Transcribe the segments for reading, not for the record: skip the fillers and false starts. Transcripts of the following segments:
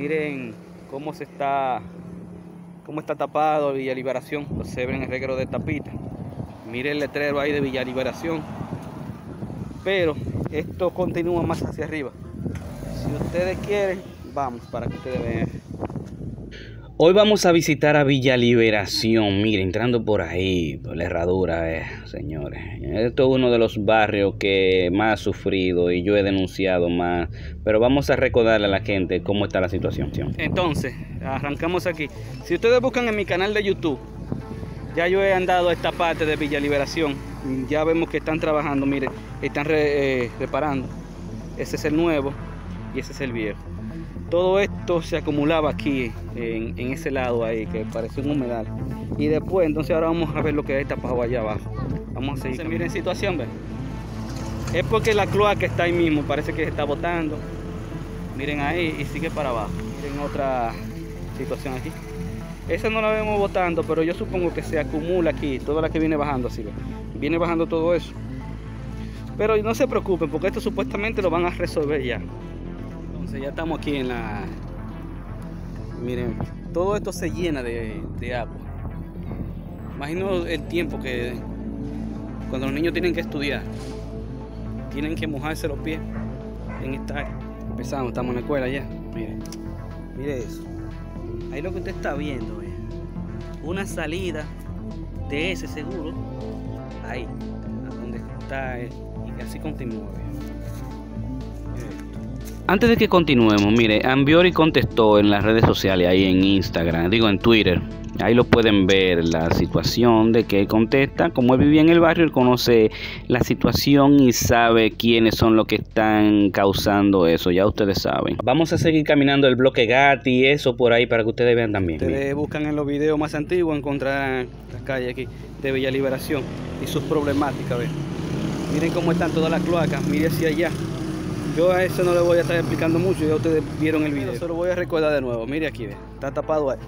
Miren cómo está tapado Villa Liberación. Se ve en el reguero de Tapita. Miren el letrero ahí de Villa Liberación. Pero esto continúa más hacia arriba. Si ustedes quieren, vamos para que ustedes vean. Hoy vamos a visitar a Villa Liberación. Miren, entrando por ahí, por la herradura, señores. Esto es uno de los barrios que más ha sufrido y yo he denunciado más. Pero vamos a recordarle a la gente cómo está la situación. Entonces, arrancamos aquí. Si ustedes buscan en mi canal de YouTube, ya yo he andado a esta parte de Villa Liberación. Ya vemos que están trabajando, miren, están reparando. Ese es el nuevo y ese es el viejo. Todo esto se acumulaba aquí en ese lado ahí que parece un humedal. Y después, entonces ahora vamos a ver lo que hay tapado allá abajo. Vamos a seguir. Entonces, miren situación, ¿ven? Es porque la cloaca está ahí mismo, parece que se está botando. Miren ahí y sigue para abajo. Miren otra situación aquí. Esa no la vemos botando, pero yo supongo que se acumula aquí, toda la que viene bajando así, ¿ven? Viene bajando todo eso. Pero no se preocupen, porque esto supuestamente lo van a resolver ya. Entonces ya estamos aquí en la... Miren, todo esto se llena de agua. Imagino el tiempo que cuando los niños tienen que estudiar, tienen que mojarse los pies en esta área. Empezamos, estamos en la escuela ya. Miren, mire eso. Ahí lo que usted está viendo es una salida de ese seguro. Ahí, a donde está y así continúa. Antes de que continuemos, mire, Ambiori contestó en las redes sociales, ahí en Instagram, digo en Twitter. Ahí lo pueden ver la situación de que él contesta. Como él vivía en el barrio, él conoce la situación y sabe quiénes son los que están causando eso. Ya ustedes saben. Vamos a seguir caminando el bloque Gatti y eso por ahí para que ustedes vean también. Ustedes buscan en los videos más antiguos, encontrarán la calle aquí de Villa Liberación y sus problemáticas. ¿Ven? Miren cómo están todas las cloacas. Miren hacia allá. Yo a eso no le voy a estar explicando mucho, ya ustedes vieron el video. Se lo voy a recordar de nuevo. Mire aquí, ve. Está tapado ahí.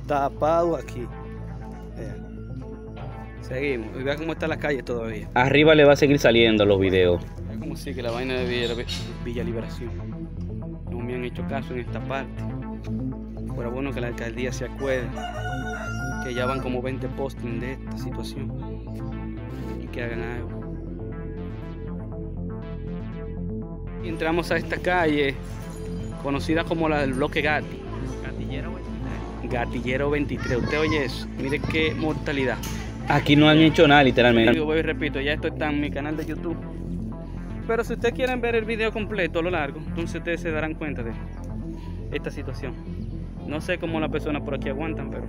Tapado aquí. Seguimos. Y vean cómo está la calle todavía. Arriba le va a seguir saliendo los videos. Es como si que la vaina de Villa Liberación. No me han hecho caso en esta parte. Pero bueno que la alcaldía se acuerde que ya van como 20 postings de esta situación y que hagan algo. Entramos a esta calle conocida como la del bloque Gatti. Gatillero 23. Usted oye eso. Mire qué mortalidad. Aquí no han hecho nada literalmente. Yo voy y repito, ya esto está en mi canal de YouTube. Pero si ustedes quieren ver el video completo a lo largo, entonces ustedes se darán cuenta de esta situación. No sé cómo las personas por aquí aguantan, pero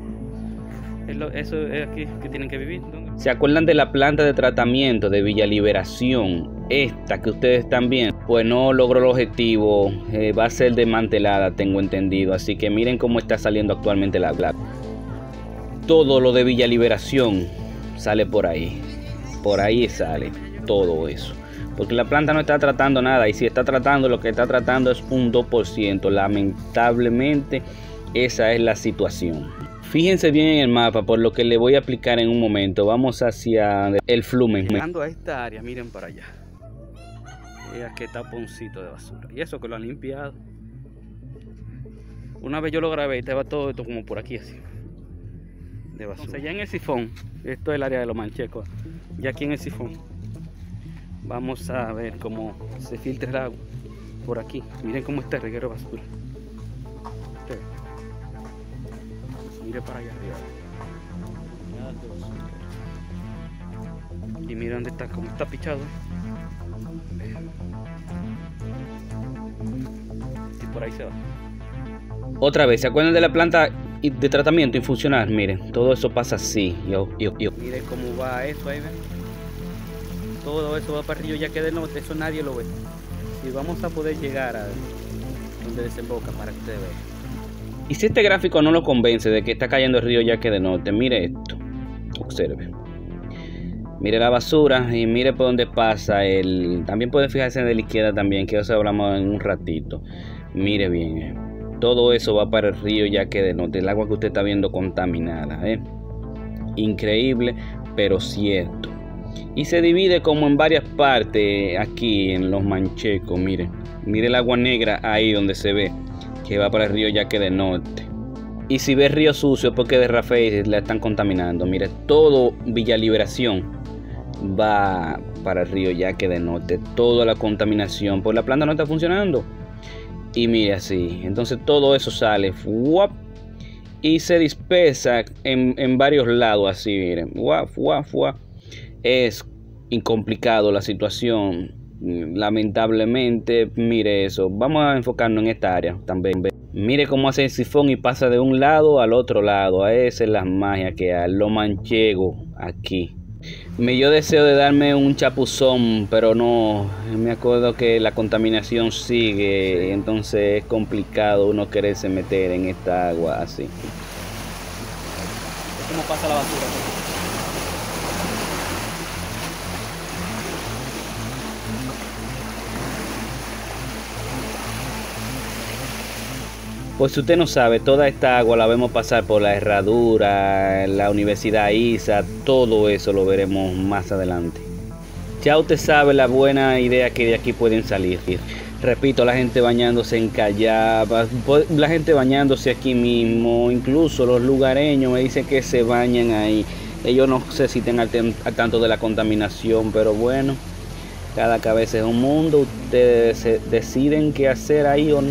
eso es aquí que tienen que vivir. ¿Se acuerdan de la planta de tratamiento de Villa Liberación? Esta que ustedes están viendo, pues no logró el objetivo, va a ser desmantelada, tengo entendido. Así que miren cómo está saliendo actualmente la plata. Todo lo de Villa Liberación sale por ahí sale todo eso. Porque la planta no está tratando nada, y si está tratando, lo que está tratando es un 2%. Lamentablemente esa es la situación. Fíjense bien en el mapa, por lo que le voy a explicar en un momento. Vamos hacia el flumen. Llegando a esta área, miren para allá. Aquí taponcito de basura. Y eso que lo han limpiado. Una vez yo lo grabé y estaba todo esto como por aquí así. De basura. Entonces ya en el sifón, esto es el área de los manchecos. Ya aquí en el sifón, vamos a ver cómo se filtra el agua por aquí. Miren cómo está el reguero de basura. Mire para allá arriba. Y mira dónde está, cómo está pichado. Y por ahí se va. Otra vez, ¿se acuerdan de la planta de tratamiento infuncional? Miren, todo eso pasa así. Miren cómo va eso ahí, ¿ven? Todo eso va para el río Yaque del Norte, eso nadie lo ve. Y vamos a poder llegar a donde desemboca para que ustedes vean. Y si este gráfico no lo convence de que está cayendo el río Yaque del Norte, mire esto. Observe. Mire la basura y mire por dónde pasa el... También pueden fijarse en de la izquierda también, que eso hablamos en un ratito. Mire bien. Todo eso va para el río Yaque del Norte. El agua que usted está viendo contaminada. Increíble, pero cierto. Y se divide como en varias partes aquí en los manchecos. Mire el agua negra ahí donde se ve que va para el río Yaque del Norte. Y si ves río sucio, porque de Rafael la están contaminando. Mire, todo Villa Liberación va para el río Yaque del Norte. Toda la contaminación, pues la planta no está funcionando. Y mire así, entonces todo eso sale ¡fuap! Y se dispersa en varios lados así, miren. ¡Fuap, fuap, fuap! Es incomplicado la situación. Lamentablemente, mire eso. Vamos a enfocarnos en esta área también. Mire cómo hace el sifón y pasa de un lado al otro lado. A esa es la magia que hay, lo manchego aquí. Yo deseo de darme un chapuzón, pero no, me acuerdo que la contaminación sigue, entonces es complicado uno quererse meter en esta agua así. ¿Cómo pasa la basura? Pues si usted no sabe, toda esta agua la vemos pasar por la herradura, la Universidad ISA, todo eso lo veremos más adelante. Ya usted sabe la buena idea que de aquí pueden salir. Repito, la gente bañándose en Callaba, la gente bañándose aquí mismo, incluso los lugareños me dicen que se bañan ahí. Ellos no sé si estén al tanto de la contaminación, pero bueno, cada cabeza es un mundo, ustedes deciden qué hacer ahí o no.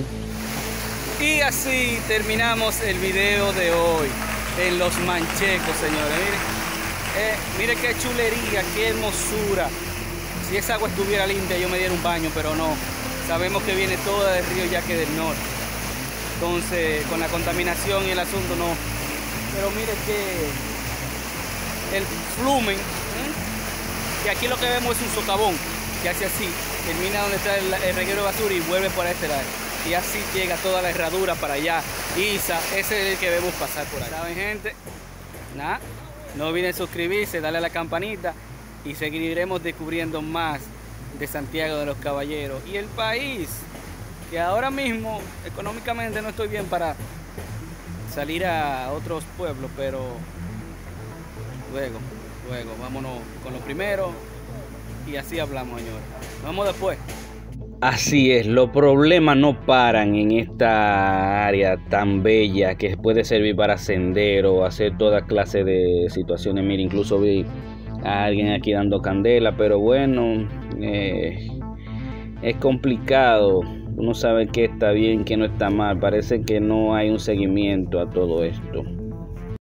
Y así terminamos el video de hoy en Los Manchecos, señores. Mire qué chulería, qué hermosura. Si esa agua estuviera limpia yo me diera un baño, pero no. Sabemos que viene toda del río Yaque del Norte. Entonces, con la contaminación y el asunto no. Pero mire que el flumen, que aquí lo que vemos es un socavón que hace así, termina donde está el reguero de basura y vuelve por este lado. Y así llega toda la herradura para allá. ISA, ese es el que vemos pasar por ahí. ¿Saben, gente? Nada, no olviden suscribirse, darle a la campanita y seguiremos descubriendo más de Santiago de los Caballeros y el país, que ahora mismo económicamente no estoy bien para salir a otros pueblos, pero luego vámonos con lo primero y así hablamos, señores. Nos vemos después. Así es, los problemas no paran en esta área tan bella que puede servir para sendero, hacer toda clase de situaciones. Mira, incluso vi a alguien aquí dando candela, pero bueno, es complicado. Uno sabe qué está bien, qué no está mal. Parece que no hay un seguimiento a todo esto.